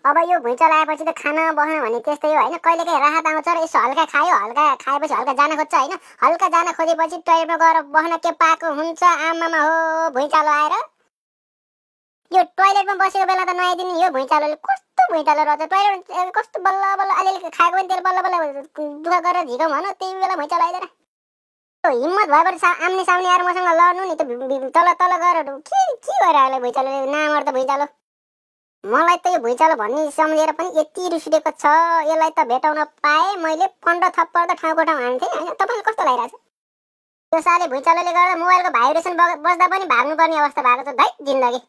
अब यो भुइँचालो आएपछि त खान बस्न भने त्यस्तै हो हैन। कहिलेकाहीँ राहत आउँछ र यसो हल्का खायो, हल्का खाएपछि हल्का जान खोज्छ हैन। हल्का जान खोजेपछि टोयलेटमा गएर बस्न के पाएको हुन्छ। आमामा हो भुइँचालो आएर यो टोयलेटमा बसेको बेला त नुहाइदिने यो भुइँचालोले कस्तो भुइँचालो रहेछ। टोयलेट कस्तो बल्ल बल्ल अलिअलि खाएको पनि त्यसले बल्ल बल्ल दुःख गरेर झिकौँ भन त्यही बेला भुइँचालो आइदिएर हिम्मत भएपछि आम्ने सामने आएर मसँग लड्नु नि। त तल तल गएर के भइरहेको भुइँचालोले नामर्द भुइँचालो। मलाई त यो भुइँचालो भन्ने सम्झेर पनि यति रिस उठेको छ। यसलाई त भेटाउन पाए मैले 15 थप्पड त ठाउँको ठाउँ हान्थेँ हैन। तपाईँलाई कस्तो लागिरहेछ? यो साले भुइँचालोले गर्दा मोबाइलको भाइब्रेसन बस्दा पनि भाग्नुपर्ने अवस्था भएको छ। धै जिन्दगी।